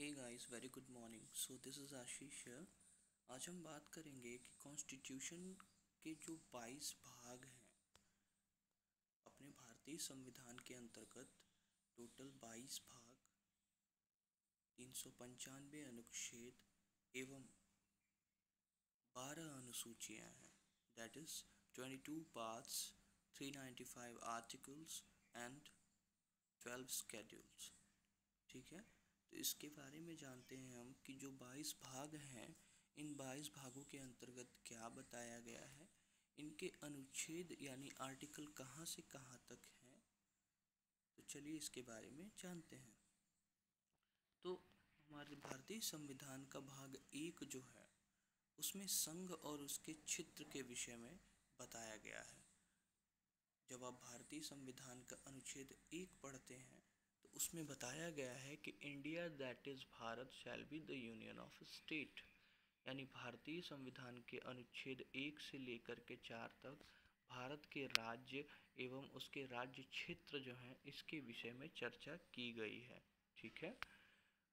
Hey guys, very good morning. So this is Ashish here। आज हम बात करेंगे कि कॉन्स्टिट्यूशन के जो 22 भाग हैं अपने भारतीय संविधान के अंतर्गत। टोटल 22 भाग, 395 अनुच्छेद एवं 12 अनुसूचियाँ हैं। That is 22 parts, 395 articles and 12 schedules. ठीक है, तो इसके बारे में जानते हैं हम कि जो 22 भाग हैं, इन 22 भागों के अंतर्गत क्या बताया गया है, इनके अनुच्छेद यानी आर्टिकल कहाँ से कहाँ तक हैं। तो चलिए इसके बारे में जानते हैं। तो हमारे भारतीय संविधान का भाग 1 जो है, उसमें संघ और उसके क्षेत्र के विषय में बताया गया है। जब आप भारतीय संविधान का अनुच्छेद 1 पढ़ते हैं तो उसमें बताया गया है कि India that is Bharat shall be the union of state, यानी भारतीय संविधान के अनुच्छेद 1 से लेकर के 4 तक भारत के राज्य एवं उसके राज्य क्षेत्र जो हैं इसके विषय में चर्चा की गई है। ठीक है,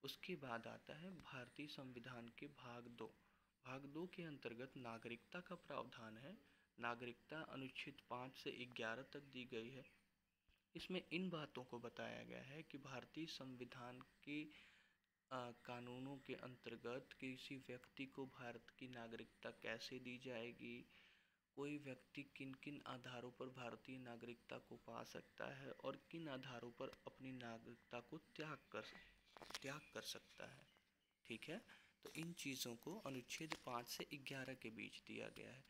उसके बाद आता है भारतीय संविधान के भाग 2। भाग 2 के अंतर्गत नागरिकता का प्रावधान है। नागरिकता अनुच्छेद 5 से 11 तक दी गई है। इसमें इन बातों को बताया गया है कि भारतीय संविधान के कानूनों के अंतर्गत किसी व्यक्ति को भारत की नागरिकता कैसे दी जाएगी, कोई व्यक्ति किन किन आधारों पर भारतीय नागरिकता को पा सकता है और किन आधारों पर अपनी नागरिकता को त्याग कर सकता है। ठीक है, तो इन चीज़ों को अनुच्छेद 5 से 11 के बीच दिया गया है।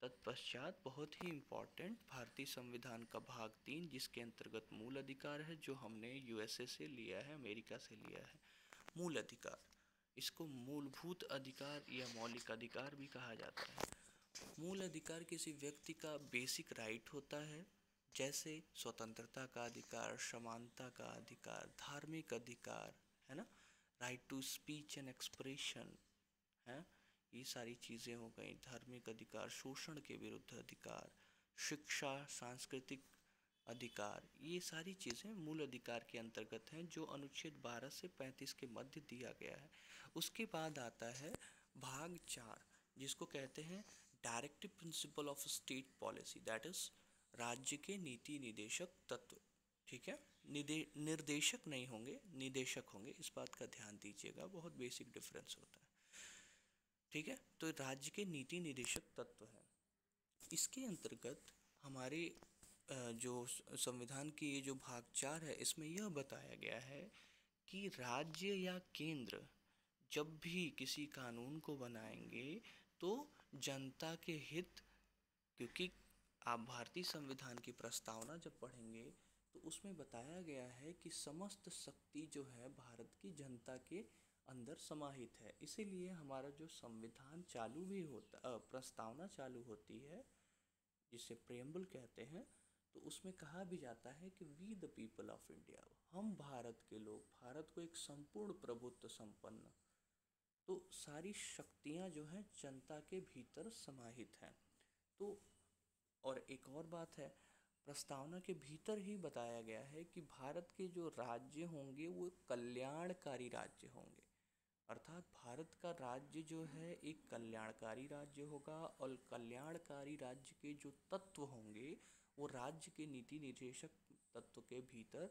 तत्पश्चात बहुत ही इम्पॉर्टेंट भारतीय संविधान का भाग 3, जिसके अंतर्गत मूल अधिकार है, जो हमने यूएसए से लिया है, अमेरिका से लिया है। मूल अधिकार, इसको मूलभूत अधिकार या मौलिक अधिकार भी कहा जाता है। मूल अधिकार किसी व्यक्ति का बेसिक राइट होता है, जैसे स्वतंत्रता का अधिकार, समानता का अधिकार, धार्मिक अधिकार, है ना, right to speech and expression है, ये सारी चीज़ें हो गई। धार्मिक अधिकार, शोषण के विरुद्ध अधिकार, शिक्षा, सांस्कृतिक अधिकार, ये सारी चीज़ें मूल अधिकार के अंतर्गत हैं, जो अनुच्छेद 12 से 35 के मध्य दिया गया है। उसके बाद आता है भाग 4, जिसको कहते हैं directive principle of state policy, that is राज्य के नीति निदेशक तत्व। ठीक है, निर्देशक नहीं होंगे, निदेशक होंगे, इस बात का ध्यान दीजिएगा, बहुत बेसिक डिफरेंस होता है। ठीक है, तो राज्य के नीति निदेशक तत्व है। इसके अंतर्गत हमारे जो संविधान की ये जो भाग 4 है, इसमें यह बताया गया है कि राज्य या केंद्र जब भी किसी कानून को बनाएंगे तो जनता के हित, क्योंकि आप भारतीय संविधान की प्रस्तावना जब पढ़ेंगे तो उसमें बताया गया है कि समस्त शक्ति जो है भारत की जनता के अंदर समाहित है। इसीलिए हमारा जो संविधान चालू भी होता, प्रस्तावना चालू होती है, जिसे प्रेम्बल कहते हैं, तो उसमें कहा भी जाता है कि we the people of India, हम भारत के लोग, भारत को एक संपूर्ण प्रभुत्व संपन्न, तो सारी शक्तियां जो हैं जनता के भीतर समाहित हैं। तो और एक और बात है, प्रस्तावना के भीतर ही बताया गया है कि भारत के जो राज्य होंगे वो कल्याणकारी राज्य होंगे, अर्थात भारत का राज्य जो है एक कल्याणकारी राज्य होगा, और कल्याणकारी राज्य के जो तत्व होंगे वो राज्य के नीति निर्देशक तत्व के भीतर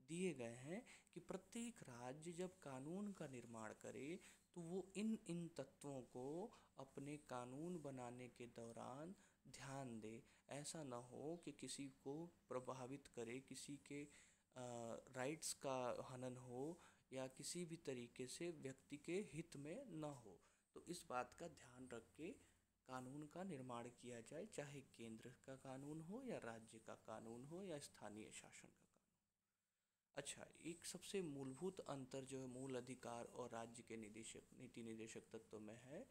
दिए गए हैं कि प्रत्येक राज्य जब कानून का निर्माण करे तो वो इन तत्वों को अपने कानून बनाने के दौरान ध्यान दे। ऐसा ना हो कि किसी को प्रभावित करे, किसी के राइट्स का हनन हो या किसी भी तरीके से व्यक्ति के हित में न हो। तो इस बात का ध्यान रख के कानून का निर्माण किया जाए, चाहे केंद्र का कानून हो या राज्य का कानून हो या स्थानीय शासन का कानून। अच्छा, एक सबसे मूलभूत अंतर जो है मूल अधिकार और राज्य के नीति निदेशक तत्व में है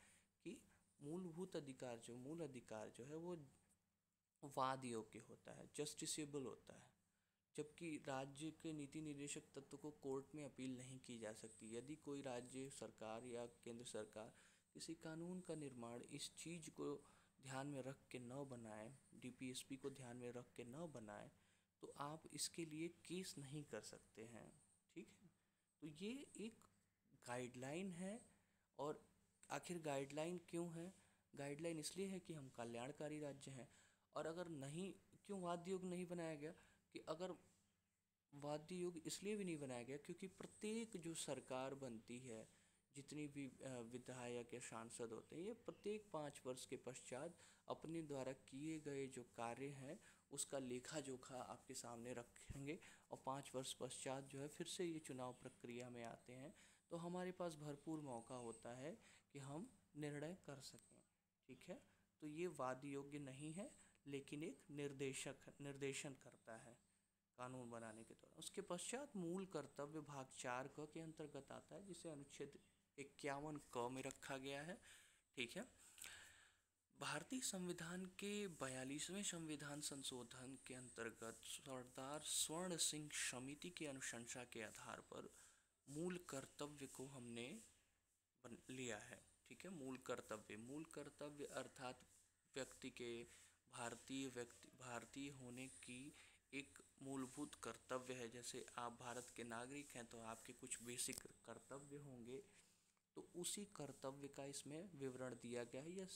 कि मूलभूत अधिकार मूल अधिकार जो है वो वाद योग्य होता है, जस्टिसेबल होता है, जबकि राज्य के नीति निर्देशक तत्व को कोर्ट में अपील नहीं की जा सकती। यदि कोई राज्य सरकार या केंद्र सरकार किसी कानून का निर्माण इस चीज़ को ध्यान में रख के न बनाए, डीपीएसपी को ध्यान में रख के न बनाए, तो आप इसके लिए केस नहीं कर सकते हैं। ठीक है, तो ये एक गाइडलाइन है। और आखिर गाइडलाइन क्यों है? गाइडलाइन इसलिए है कि हम कल्याणकारी राज्य हैं। और अगर नहीं, क्यों वाद्य युग नहीं बनाया गया? कि अगर वाद्य युग इसलिए भी नहीं बनाया गया क्योंकि प्रत्येक जो सरकार बनती है, जितनी भी विधायक या सांसद होते हैं, ये प्रत्येक 5 वर्ष के पश्चात अपने द्वारा किए गए जो कार्य हैं उसका लेखा जोखा आपके सामने रखेंगे, और 5 वर्ष पश्चात जो है फिर से ये चुनाव प्रक्रिया में आते हैं। तो हमारे पास भरपूर मौका होता है कि हम निर्णय कर सकें। ठीक है, तो ये वाद योग्य नहीं है, लेकिन एक निर्देशन करता है कानून बनाने के दौरान। उसके पश्चात मूल कर्तव्य भाग 4 क के अंतर्गत आता है, जिसे अनुच्छेद 51 क में रखा गया है। ठीक है, भारतीय संविधान के 42वें संविधान संशोधन के अंतर्गत सरदार स्वर्ण सिंह समिति की अनुशंसा के आधार पर मूल कर्तव्य को हमने लिया है। ठीक है, मूल कर्तव्य अर्थात व्यक्ति के भारतीय होने की एक मूलभूत कर्तव्य है। जैसे आप भारत के नागरिक हैं तो आपके कुछ बेसिक कर्तव्य होंगे, तो उसी कर्तव्य का इसमें विवरण दिया गया है। यह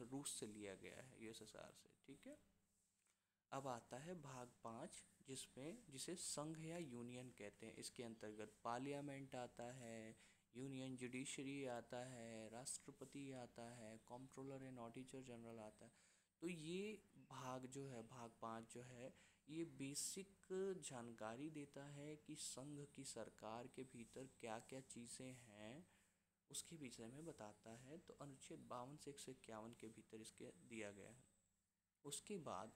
रूस से लिया गया है, यूएसएसआर से। ठीक है, अब आता है भाग 5, जिसे संघ या यूनियन कहते हैं। इसके अंतर्गत पार्लियामेंट आता है, यूनियन जुडिशरी आता है, राष्ट्रपति आता है, कंट्रोलर एंड ऑडिटर जनरल आता है। तो ये भाग जो है, भाग 5 जो है, ये बेसिक जानकारी देता है कि संघ की सरकार के भीतर क्या क्या चीज़ें हैं, उसके विषय में बताता है। तो अनुच्छेद 52 से 151 के भीतर इसके दिया गया है। उसके बाद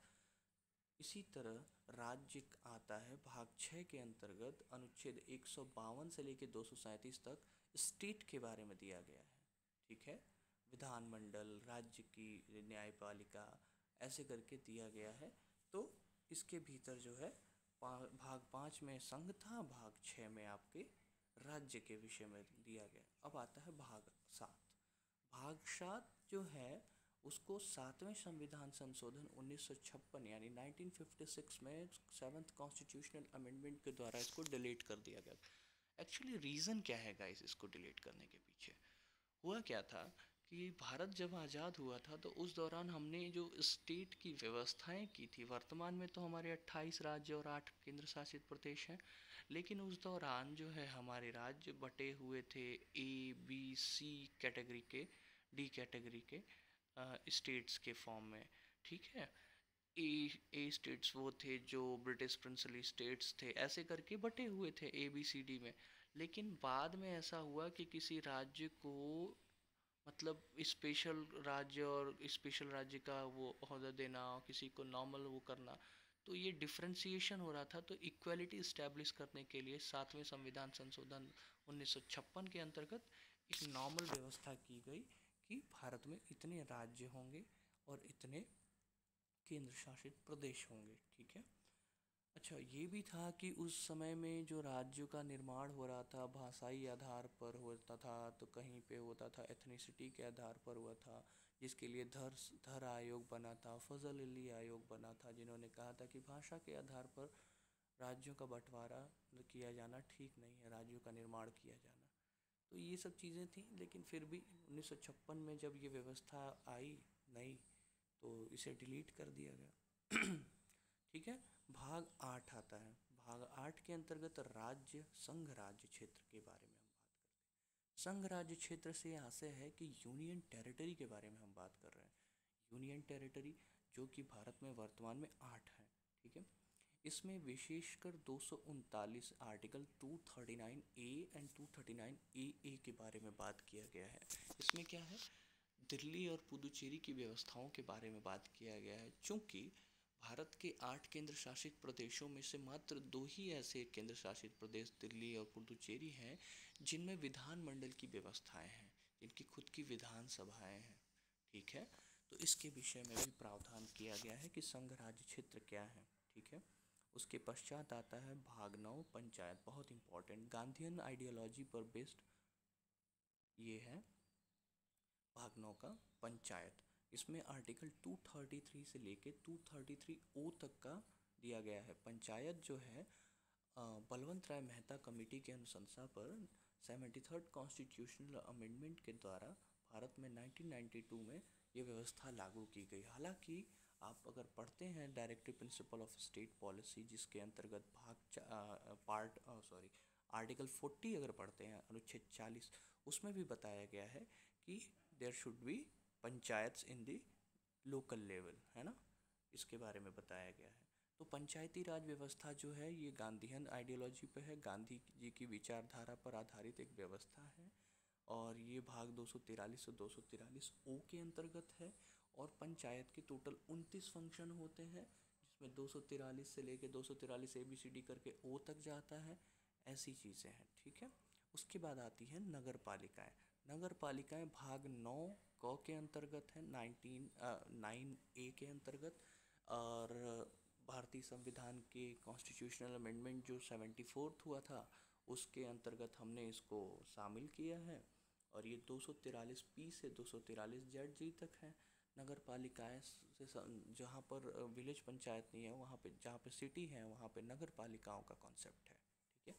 इसी तरह राज्य आता है भाग 6 के अंतर्गत। अनुच्छेद 152 से लेकर 237 तक स्टेट के बारे में दिया गया है। ठीक है, विधानमंडल, राज्य की न्यायपालिका, ऐसे करके दिया गया है। तो इसके भीतर जो है भाग 5 में संघ था, भाग 6 में आपके राज्य के विषय में दिया गया। अब आता है भाग 7। भाग 7 जो है उसको 7वें संविधान संशोधन 1956 यानी 1956 में 7th कॉन्स्टिट्यूशनल अमेंडमेंट के द्वारा इसको डिलीट कर दिया गया। एक्चुअली रीज़न क्या है गाइस इसको डिलीट करने के पीछे? हुआ क्या था कि भारत जब आज़ाद हुआ था तो उस दौरान हमने जो स्टेट की व्यवस्थाएं की थी, वर्तमान में तो हमारे 28 राज्य और 8 केंद्र शासित प्रदेश हैं, लेकिन उस दौरान जो है हमारे राज्य बटे हुए थे ABC कैटेगरी के, D कैटेगरी के स्टेट्स के फॉर्म में। ठीक है, ए स्टेट्स वो थे जो ब्रिटिश प्रिंसली स्टेट्स थे, ऐसे करके बटे हुए थे ABCD में। लेकिन बाद में ऐसा हुआ कि किसी राज्य को मतलब स्पेशल राज्य और स्पेशल राज्य का वो ओहदा देना, किसी को नॉर्मल वो करना, तो ये डिफ्रेंसिएशन हो रहा था। तो इक्वलिटी इस्टेब्लिश करने के लिए 7वें संविधान संशोधन 1956 के अंतर्गत एक नॉर्मल व्यवस्था की गई कि भारत में इतने राज्य होंगे और इतने केंद्र शासित प्रदेश होंगे। ठीक है, अच्छा ये भी था कि उस समय में जो राज्यों का निर्माण हो रहा था भाषाई आधार पर होता था, तो कहीं पे होता था एथनिसिटी के आधार पर हुआ था, जिसके लिए धर आयोग बना था, फजल अली आयोग बना था, जिन्होंने कहा था कि भाषा के आधार पर राज्यों का बंटवारा किया जाना ठीक नहीं है, राज्यों का निर्माण किया जाना। तो ये सब चीज़ें थी, लेकिन फिर भी 1956 में जब ये व्यवस्था आई नई, तो इसे डिलीट कर दिया गया। ठीक है, भाग 8 आता है। भाग 8 के अंतर्गत राज्य संघ राज्य क्षेत्र के बारे में हम बात करते हैं। संघ राज्य क्षेत्र से आशय है कि यूनियन टेरिटरी के बारे में हम बात कर रहे हैं। यूनियन टेरिटरी जो कि भारत में वर्तमान में 8 है। ठीक है, इसमें विशेषकर 239 आर्टिकल 239A एंड 239AA के बारे में बात किया गया है। इसमें क्या है, दिल्ली और पुदुचेरी की व्यवस्थाओं के बारे में बात किया गया है। चूँकि भारत के 8 केंद्र शासित प्रदेशों में से मात्र 2 ही ऐसे केंद्र शासित प्रदेश दिल्ली और पुदुचेरी हैं जिनमें विधानमंडल की व्यवस्थाएं हैं, जिनकी खुद की विधानसभाएं हैं। ठीक है, तो इसके विषय में भी प्रावधान किया गया है कि संघ राज्य क्षेत्र क्या है। ठीक है, उसके पश्चात आता है भाग 9 पंचायत, बहुत इंपॉर्टेंट, गांधीयन आइडियोलॉजी पर बेस्ड ये है भाग 9 का पंचायत। इसमें आर्टिकल 233 से लेके 233O तक का दिया गया है। पंचायत जो है बलवंत राय मेहता कमेटी के अनुशंसा पर 73rd कॉन्स्टिट्यूशनल अमेंडमेंट के द्वारा भारत में 1992 में ये व्यवस्था लागू की गई। हालांकि आप अगर पढ़ते हैं directive principle of state policy, जिसके अंतर्गत आर्टिकल 40 अगर पढ़ते हैं, अनुच्छेद 40, उसमें भी बताया गया है कि there should be panchayats in the local level, है ना, इसके बारे में बताया गया है। तो पंचायती राज व्यवस्था जो है ये गांधीयन आइडियोलॉजी पे है, गांधी जी की विचारधारा पर आधारित एक व्यवस्था है, और ये भाग 243 और 243 ओ के अंतर्गत है। और पंचायत के टोटल 29 फंक्शन होते हैं, जिसमें 243 से लेके 243 ABCD करके ओ तक जाता है, ऐसी चीज़ें हैं, ठीक है। उसके बाद आती है नगर पालिकाएँ। नगर पालिकाएँ भाग 9 क के अंतर्गत है, 9A के अंतर्गत। और भारतीय संविधान के कॉन्स्टिट्यूशनल अमेंडमेंट जो 74th हुआ था, उसके अंतर्गत हमने इसको शामिल किया है। और ये 243P से 243ZG तक है। नगर पालिकाएँ से जहाँ पर विलेज पंचायत नहीं है, वहाँ पे, जहाँ पे सिटी है, वहाँ पे नगर पालिकाओं का कॉन्सेप्ट है, ठीक है।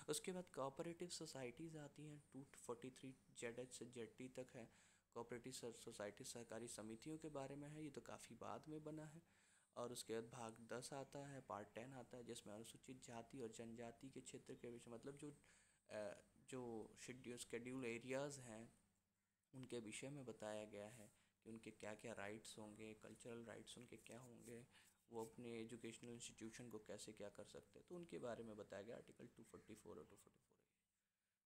उसके बाद कोऑपरेटिव सोसाइटीज़ आती हैं, 243ZH से ZT तक है। कोऑपरेटिव सोसाइटी सहकारी समितियों के बारे में है, ये तो काफ़ी बाद में बना है। और उसके बाद भाग 10 आता है, पार्ट 10 आता है, जिसमें अनुसूचित जाति और जनजाति के क्षेत्र के विषय, मतलब जो शेड्यूल एरियाज़ हैं उनके विषय में बताया गया है कि उनके क्या क्या राइट्स होंगे, कल्चरल राइट्स उनके क्या होंगे, वो अपने एजुकेशनल इंस्टीट्यूशन को कैसे क्या कर सकते हैं, तो उनके बारे में बताया गया आर्टिकल 244 और 244।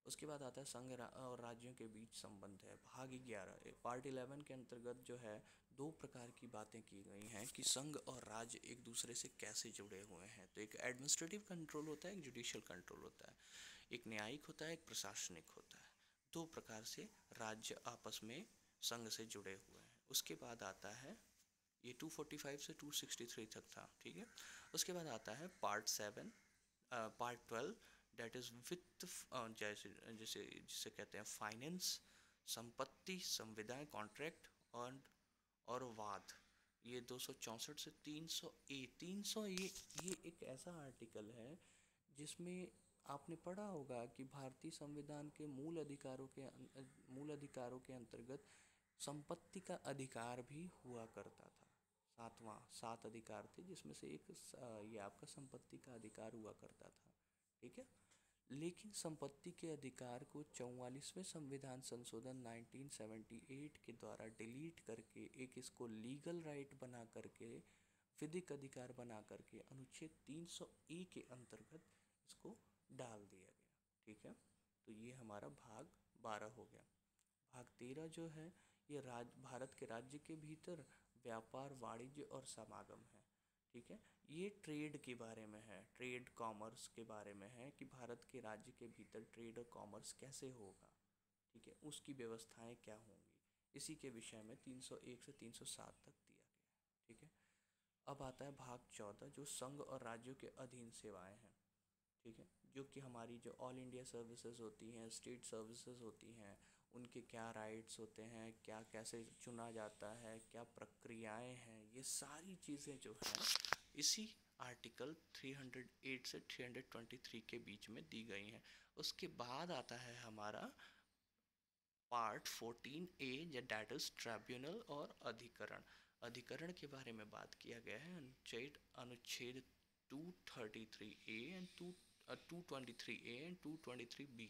उसके बाद आता है संघ और राज्यों के बीच संबंध है, भाग 11 पार्ट 11 के अंतर्गत जो है 2 प्रकार की बातें की गई हैं कि संघ और राज्य एक दूसरे से कैसे जुड़े हुए हैं। तो एक एडमिनिस्ट्रेटिव कंट्रोल होता है, एक जुडिशियल कंट्रोल होता है, एक न्यायिक होता है, एक प्रशासनिक होता है। 2 प्रकार से राज्य आपस में संघ से जुड़े हुए हैं। उसके बाद आता है, ये 245 से 263 तक था, ठीक है। उसके बाद आता है पार्ट 12, डेट इज़ वित्त, जैसे जैसे जिसे कहते हैं फाइनेंस, संपत्ति, संविदाएं, कॉन्ट्रैक्ट और वाद। ये 264 से 300 ये एक ऐसा आर्टिकल है जिसमें आपने पढ़ा होगा कि भारतीय संविधान के मूल अधिकारों के अंतर्गत संपत्ति का अधिकार भी हुआ करता था। 7 अधिकार थे, जिसमें से एक ये आपका संपत्ति का अधिकार हुआ करता था, ठीक है। लेकिन संपत्ति के अधिकार को 44वें संविधान संशोधन 1978 के द्वारा डिलीट करके एक इसको लीगल राइट बना करके, विधिक अधिकार बना करके अनुच्छेद 300A के अंतर्गत इसको डाल दिया गया, ठीक है। तो ये हमारा भाग 12 हो गया। भाग 13 जो है ये भारत के राज्य के भीतर व्यापार, वाणिज्य और समागम है, ठीक है। ये ट्रेड के बारे में है, ट्रेड कॉमर्स के बारे में है कि भारत के राज्य के भीतर ट्रेड और कॉमर्स कैसे होगा, ठीक है, उसकी व्यवस्थाएं क्या होंगी, इसी के विषय में 301 से 307 तक दिया गया है, ठीक है। अब आता है भाग 14 जो संघ और राज्यों के अधीन सेवाएं हैं, ठीक है, जो कि हमारी जो ऑल इंडिया सर्विसेज होती हैं, स्टेट सर्विसेज होती हैं, उनके क्या राइट्स होते हैं, क्या कैसे चुना जाता है, क्या प्रक्रियाएं हैं, ये सारी चीज़ें जो हैं इसी आर्टिकल 308 से 323 के बीच में दी गई हैं। उसके बाद आता है हमारा part 14A, date is tribunal और अधिकरण। अधिकरण के बारे में बात किया गया है, अनुच्छेद 233A and 223A and 223B,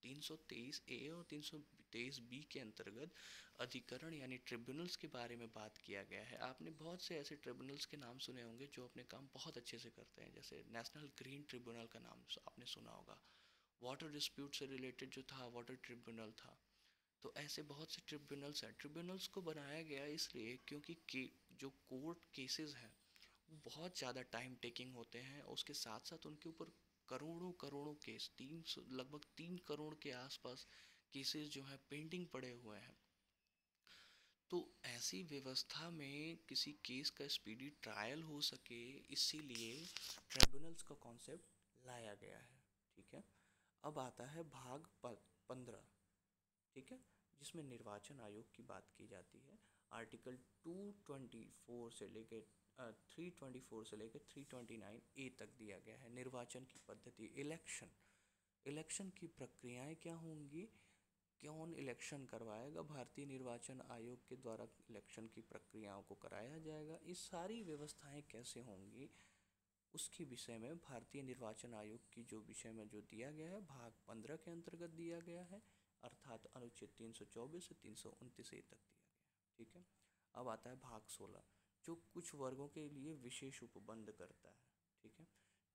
323A और 323B के अंतर्गत अधिकरण यानी ट्रिब्यूनल्स के बारे में बात किया गया है। आपने बहुत से ऐसे ट्रिब्यूनल्स के नाम सुने होंगे जो अपने काम बहुत अच्छे से करते हैं, जैसे नेशनल ग्रीन ट्रिब्यूनल का नाम आपने सुना होगा, वाटर डिस्प्यूट से रिलेटेड जो था वाटर ट्रिब्यूनल था। तो ऐसे बहुत से ट्रिब्यूनल्स हैं। ट्रिब्यूनल्स को बनाया गया इसलिए क्योंकि जो कोर्ट केसेस हैं वो बहुत ज़्यादा टाइम टेकिंग होते हैं, उसके साथ साथ उनके ऊपर करोड़ों करोड़ों केस, लगभग 3 करोड़ के आसपास केसेस जो हैं पेंडिंग पड़े हुए हैं। तो ऐसी व्यवस्था में किसी केस का स्पीडी ट्रायल हो सके, इसीलिए ट्रिब्यूनल्स का कॉन्सेप्ट लाया गया है, ठीक है। अब आता है भाग 15, ठीक है, जिसमें निर्वाचन आयोग की बात की जाती है। आर्टिकल 224 से लेकर 324 से लेकर 329A तक दिया गया है। निर्वाचन की पद्धति, इलेक्शन, इलेक्शन की प्रक्रियाएं क्या होंगी, कौन इलेक्शन करवाएगा, भारतीय निर्वाचन आयोग के द्वारा इलेक्शन की प्रक्रियाओं को कराया जाएगा, ये सारी व्यवस्थाएं कैसे होंगी, उसके विषय में भारतीय निर्वाचन आयोग की जो विषय में जो दिया गया है भाग 15 के अंतर्गत दिया गया है, अर्थात अनुच्छेद 324 से 329 तक दिया गया है। ठीक है। अब आता है भाग 16 जो कुछ वर्गों के लिए विशेष उपबंध करता है। ठीक है।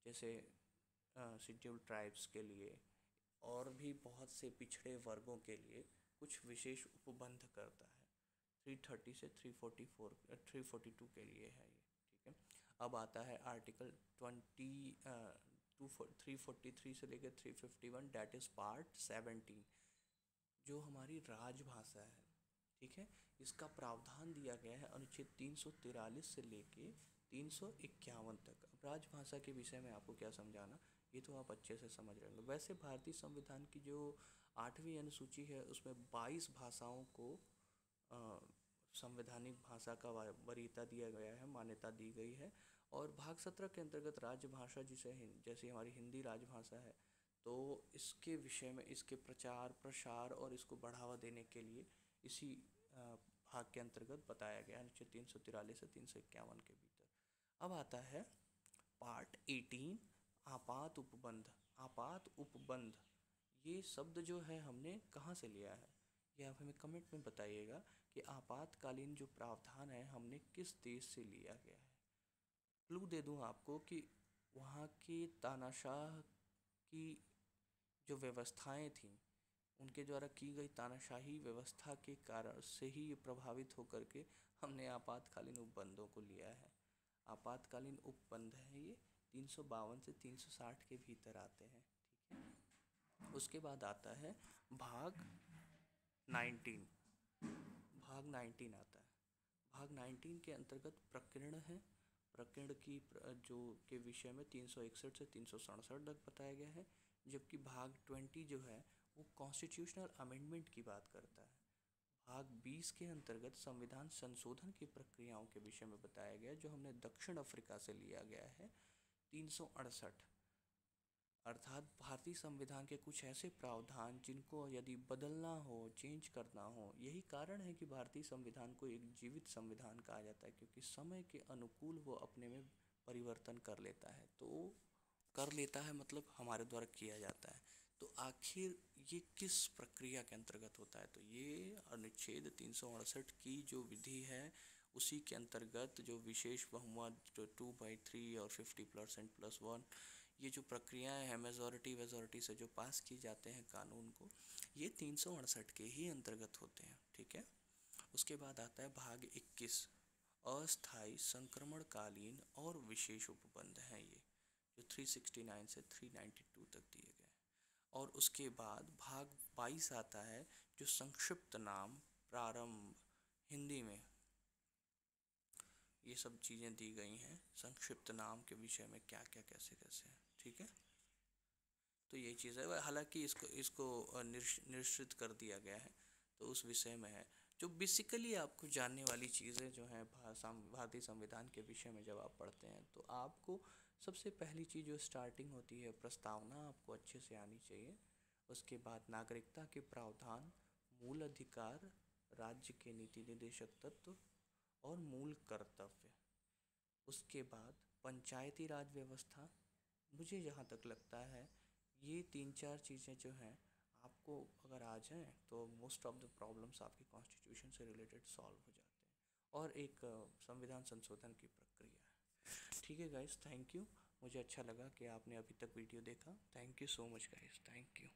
जैसे शेड्यूल्ड ट्राइब्स के लिए और भी बहुत से पिछड़े वर्गों के लिए कुछ विशेष उपबंध करता है। 330 से 344 342 के लिए है ये। ठीक है। अब आता है आर्टिकल 343 से लेकर 351 डैट इज़ पार्ट 17 जो हमारी राजभाषा है। ठीक है। इसका प्रावधान दिया गया है अनुच्छेद 343 से लेके 351 तक। अब राजभाषा के विषय में आपको क्या समझाना, ये तो आप अच्छे से समझ रहे होंगे। वैसे भारतीय संविधान की जो 8वीं अनुसूची है उसमें 22 भाषाओं को संवैधानिक भाषा का वरीयता दिया गया है, मान्यता दी गई है। और भाग 17 के अंतर्गत राजभाषा जैसे हमारी हिंदी राजभाषा है, तो इसके विषय में इसके प्रचार प्रसार और इसको बढ़ावा देने के लिए इसी भाग के अंतर्गत बताया गया है अनुच्छेद 343 से 351 के भीतर। अब आता है पार्ट 18 आपात उपबंध। आपात उपबंध ये शब्द जो है हमने कहाँ से लिया है, ये आप हमें कमेंट में बताइएगा कि आपातकालीन जो प्रावधान है हमने किस देश से लिया गया है। क्लू दे दूँ आपको कि वहाँ की तानाशाह की जो व्यवस्थाएं थीं उनके द्वारा की गई तानाशाही व्यवस्था के कारण से ही ये प्रभावित होकर के हमने आपातकालीन उपबंधों को लिया है। आपातकालीन उपबंध है ये 352 से 360 के भीतर आते हैं। ठीक है। उसके बाद आता है भाग 19। भाग 19 आता है। भाग 19 के अंतर्गत प्रकरण है। प्रकरण की जो के विषय में 361 से 367 तक बताया गया है, जबकि भाग 20 जो है वो कॉन्स्टिट्यूशनल अमेंडमेंट की बात करता है। भाग 20 के अंतर्गत संविधान संशोधन की प्रक्रियाओं के विषय में बताया गया जो हमने दक्षिण अफ्रीका से लिया गया है 368, अर्थात भारतीय संविधान के कुछ ऐसे प्रावधान जिनको यदि बदलना हो, चेंज करना हो, यही कारण है कि भारतीय संविधान को एक जीवित संविधान कहा जाता है, क्योंकि समय के अनुकूल वो अपने में परिवर्तन कर लेता है। तो कर लेता है मतलब हमारे द्वारा किया जाता है। तो आखिर ये किस प्रक्रिया के अंतर्गत होता है, तो ये अनुच्छेद 368 की जो विधि है उसी के अंतर्गत जो विशेष बहुमत जो 2/3 और 50% +1 ये जो प्रक्रियाएं हैं मेजॉरिटी से जो पास की जाते हैं कानून को, ये 368 के ही अंतर्गत होते हैं। ठीक है। उसके बाद आता है भाग 21 अस्थायी संक्रमणकालीन और विशेष उपबंध हैं ये जो 369 से 392 तक दिए गए। और उसके बाद भाग 22 आता है जो संक्षिप्त नाम प्रारंभ, हिंदी में ये सब चीज़ें दी गई हैं संक्षिप्त नाम के विषय में क्या क्या कैसे कैसे है। ठीक है। तो यही चीज़ है, हालांकि इसको निश्चित कर दिया गया है तो उस विषय में है। जो बेसिकली आपको जानने वाली चीज़ें जो हैं भारतीय संविधान के विषय में जब आप पढ़ते हैं तो आपको सबसे पहली चीज़ जो स्टार्टिंग होती है प्रस्तावना आपको अच्छे से आनी चाहिए। उसके बाद नागरिकता के प्रावधान, मूल अधिकार, राज्य के नीति निर्देशक तत्व और मूल कर्तव्य। उसके बाद पंचायती राज व्यवस्था। मुझे जहाँ तक लगता है ये 3-4 चीज़ें जो हैं आपको अगर आ जाएँ तो मोस्ट ऑफ द प्रॉब्लम्स आपकी कॉन्स्टिट्यूशन से रिलेटेड सॉल्व हो जाते हैं। और एक संविधान संशोधन की प्रक्रिया है। ठीक है गाइस, थैंक यू। मुझे अच्छा लगा कि आपने अभी तक वीडियो देखा। Thank you so much guys, thank you.